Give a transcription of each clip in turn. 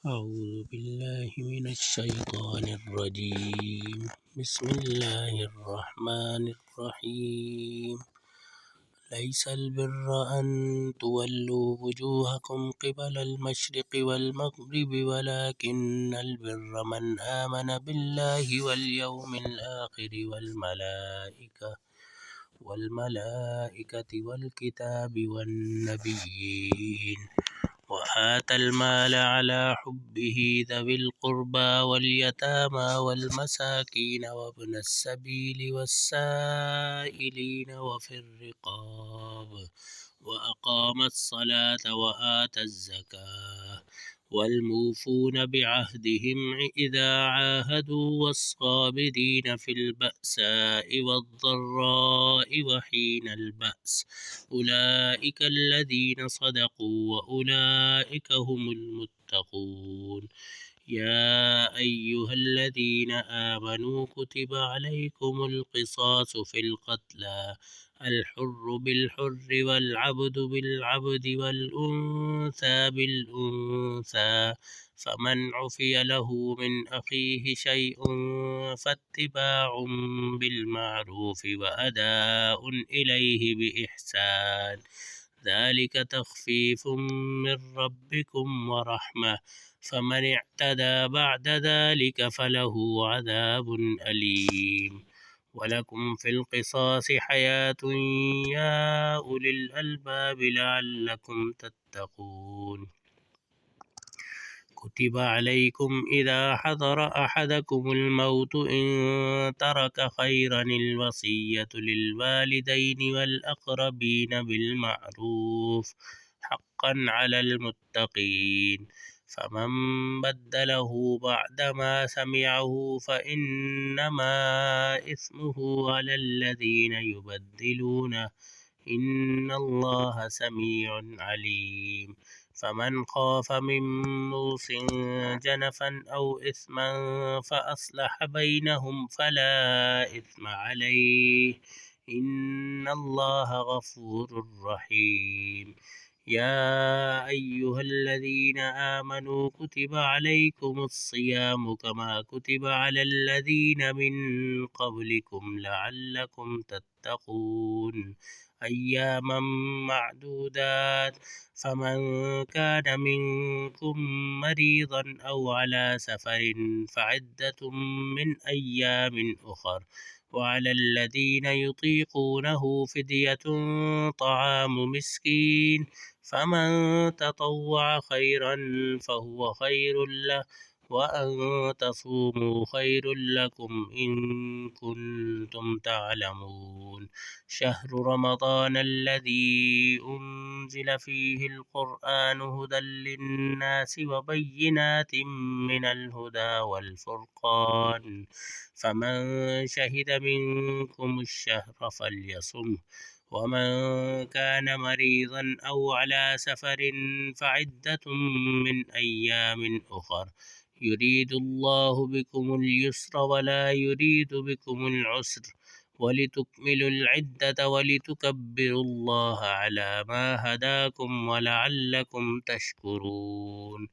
أعوذ بالله من الشيطان الرجيم. بسم الله الرحمن الرحيم. ليس البر أن تولوا وجوهكم قبل المشرق والمغرب ولكن البر من آمن بالله واليوم الآخر والملائكة والكتاب والنبيين وآتى المال على حبه ذوي القربى واليتامى والمساكين وابن السبيل والسائلين وفي الرقاب وأقام الصلاة وآتى الزكاة والموفون بعهدهم إذا عاهدوا والصابرين في البأساء والضراء وحين البأس أولئك الذين صدقوا وأولئك هم المتقون. يا أيها الذين آمنوا كتب عليكم القصاص في القتلى الحر بالحر والعبد بالعبد والأنثى بالأنثى فمن عفي له من أخيه شيء فاتباع بالمعروف وأداء إليه بإحسان ذلك تخفيف من ربكم ورحمة فمن اعتدى بعد ذلك فله عذاب أليم. ولكم في القصاص حياة يا أولي الألباب لعلكم تتقون. كتب عليكم إذا حضر أحدكم الموت إن ترك خيرا الوصية للوالدين والأقربين بالمعروف حقا على المتقين فمن بدله بعدما سمعه فإنما إثمه على الذين يبدلونه إن الله سميع عليم. فمن خاف من موص جنفا أو إثما فأصلح بينهم فلا إثم عليه إن الله غفور رحيم. يا أيها الذين آمنوا كتب عليكم الصيام كما كتب على الذين من قبلكم لعلكم تتقون أياما معدودات فمن كان منكم مريضا أو على سفر فعدة من أيام أخر وعلى الذين يطيقونه فدية طعام مسكين فمن تطوع خيرا فهو خير له وأن تصوموا خير لكم إن كنتم تعلمون. شهر رمضان الذي أنزل فيه القرآن هدى للناس وبينات من الهدى والفرقان فمن شهد منكم الشهر فليصمه ومن كان مريضا أو على سفر فعدة من أيام أخر يريد الله بكم اليسر ولا يريد بكم العسر ولتكملوا العدة ولتكبروا الله على ما هداكم ولعلكم تشكرون.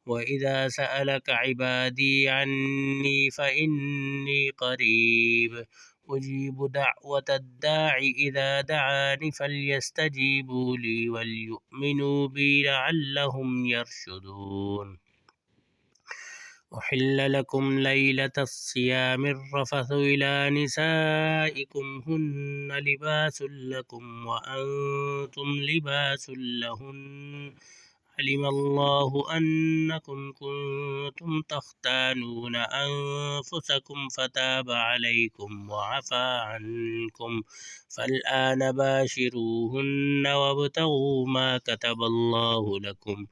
وإذا سألك عبادي عني فإني قريب أجيب دعوة الداع إذا دعاني فليستجيبوا لي وليؤمنوا بي لعلهم يرشدون. أحل لكم ليلة الصيام الرفث إلى نسائكم هن لباس لكم وأنتم لباس لهن علم الله أنكم كنتم تختانون أنفسكم فتاب عليكم وعفى عنكم فالآن باشروهن وابتغوا ما كتب الله لكم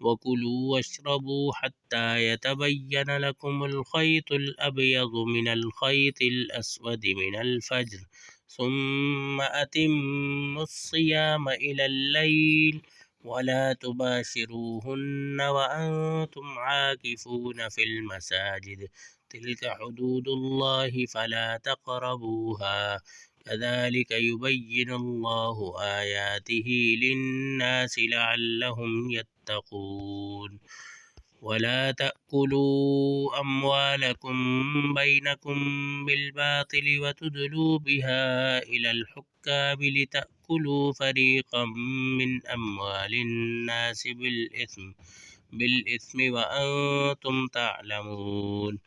وكلوا واشربوا حتى يتبين لكم الخيط الأبيض من الخيط الأسود من الفجر ثم أتموا الصيام إلى الليل ولا تباشروهن وأنتم عاكفون في المساجد تلك حدود الله فلا تقربوها كذلك يبين الله آياته للناس لعلهم يتقون. ولا تأكلوا أموالكم بينكم بالباطل وتدلوا بها إلى الحكام لتأكلوا فريقا من أموال الناس بالإثم وأنتم تعلمون.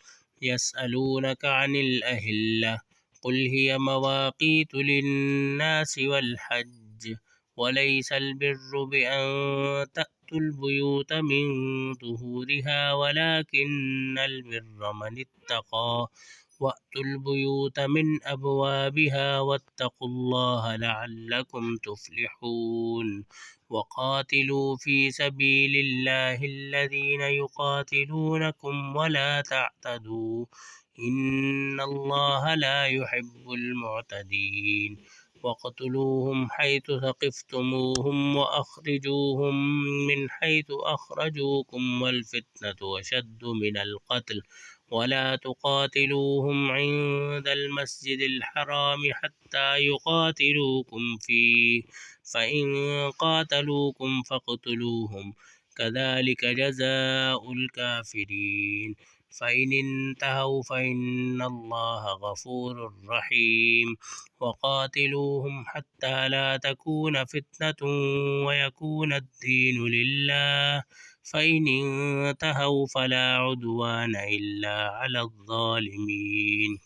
يسألونك عن الأهلة قل هي مواقيت للناس والحج وليس البر بأن تأتوا البيوت من ظهورها ولكن البر من اتقى وأتوا البيوت من أبوابها واتقوا الله لعلكم تفلحون. وقاتلوا في سبيل الله الذين يقاتلونكم ولا تعتدوا إن الله لا يحب المعتدين. واقتلوهم حيث ثقفتموهم وأخرجوهم من حيث أخرجوكم والفتنة أشد من القتل ولا تقاتلوهم عند المسجد الحرام حتى يقاتلوكم فيه فإن قاتلوكم فاقتلوهم كذلك جزاء الكافرين. فإن انتهوا فإن الله غفور رحيم. وقاتلوهم حتى لا تكون فتنة ويكون الدين لله فإن انتهوا فلا عدوان إلا على الظالمين.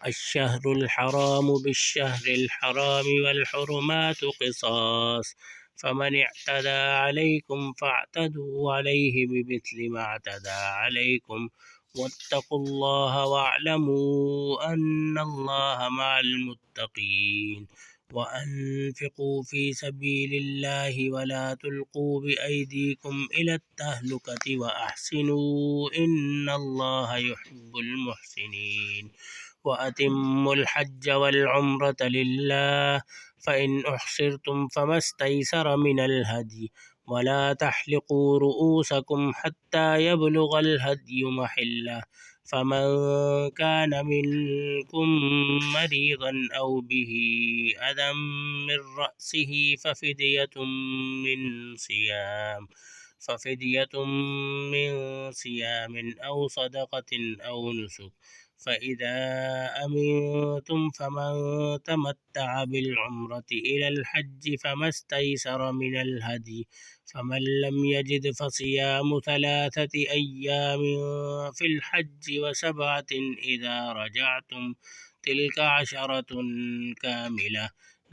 الشهر الحرام بالشهر الحرام والحرمات قصاص فمن اعتدى عليكم فاعتدوا عليه بمثل ما اعتدى عليكم واتقوا الله واعلموا أن الله مع المتقين. وأنفقوا في سبيل الله ولا تلقوا بأيديكم إلى التهلكة وأحسنوا إن الله يحب المحسنين. وأتموا الحج والعمرة لله فإن أحصرتم فما استيسر من الهدي ولا تحلقوا رؤوسكم حتى يبلغ الهدي محله فمن كان منكم مريضا أو به أذى من رأسه ففدية من صيام أو صدقة أو نسك. فإذا أمنتم فمن تمتع بالعمرة إلى الحج فما استيسر من الهدي فمن لم يجد فصيام 3 أيام في الحج و7 إذا رجعتم تلك 10 كاملة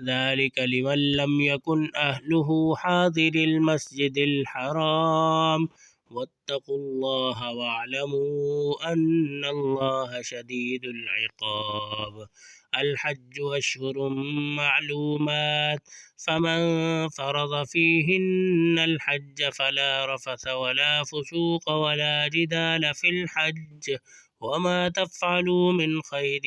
ذلك لمن لم يكن أهله حاضر المسجد الحرام. واتقوا الله واعلموا أن الله شديد العقاب. الحج أشهر معلومات فمن فرض فيهن الحج فلا رفث ولا فسوق ولا جدال في الحج وما تفعلوا من خير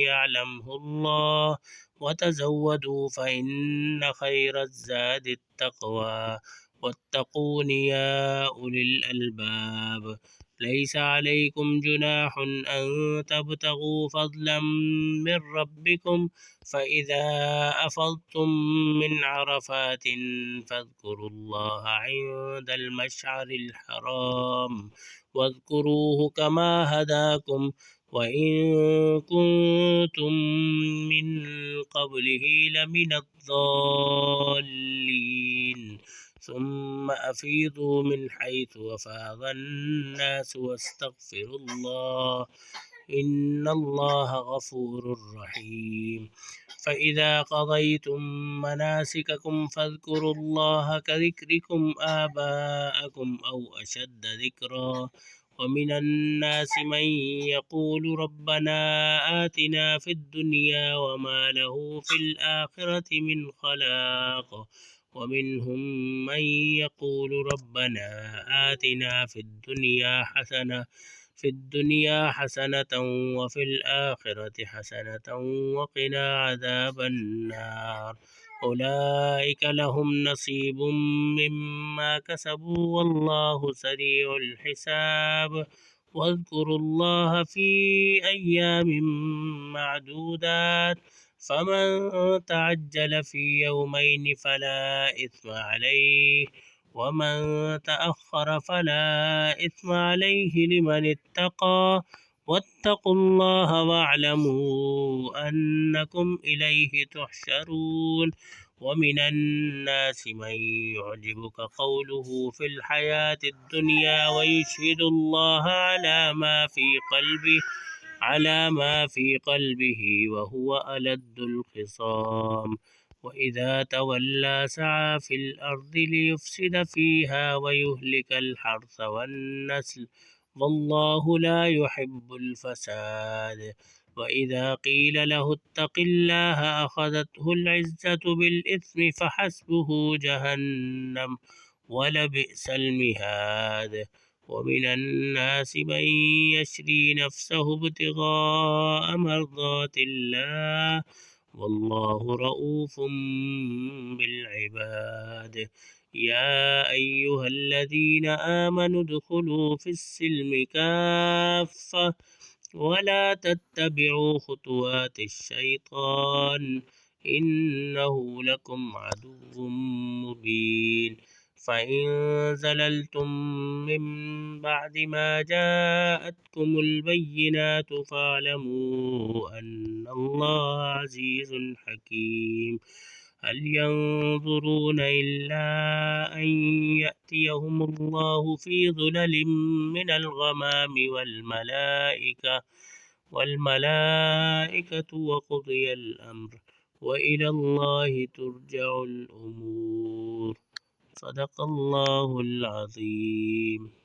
يعلمه الله وتزودوا فإن خير الزاد التقوى واتقون يا أولي الألباب. ليس عليكم جناح أن تبتغوا فضلا من ربكم فإذا أفضتم من عرفات فاذكروا الله عند المشعر الحرام واذكروه كما هداكم وإن كنتم من قبله لمن الضالين. ثم أفيضوا من حيث أفاض الناس واستغفروا الله إن الله غفور رحيم. فإذا قضيتم مناسككم فاذكروا الله كذكركم آباءكم أو أشد ذكرا. ومن الناس من يقول ربنا آتنا في الدنيا وما له في الآخرة من خلاق. ومنهم من يقول ربنا آتنا في الدنيا حسنة وفي الآخرة حسنة وقنا عذاب النار. أولئك لهم نصيب مما كسبوا والله سريع الحساب. واذكروا الله في أيام معدودات فمن تعجل في يومين فلا إثم عليه ومن تأخر فلا إثم عليه لمن اتقى واتقوا الله واعلموا أنكم إليه تحشرون ومن الناس من يعجبك قوله في الحياة الدنيا ويشهد الله على ما في قلبه وهو ألد الخصام وإذا تولى سعى في الأرض ليفسد فيها ويهلك الحرث والنسل والله لا يحب الفساد وإذا قيل له اتق الله أخذته العزة بالإثم فحسبه جهنم ولبئس المهاد ومن الناس من يشري نفسه ابتغاء مرضات الله والله رؤوف بالعباد يا أيها الذين آمنوا ادخلوا في السلم كافة ولا تتبعوا خطوات الشيطان إنه لكم عدو مبين فإن زللتم من بعد ما جاءتكم البينات فاعلموا أن الله عزيز حكيم هل ينظرون إلا أن يأتيهم الله في ظلل من الغمام والملائكة وقضي الأمر وإلى الله ترجع الأمور صدق الله العظيم.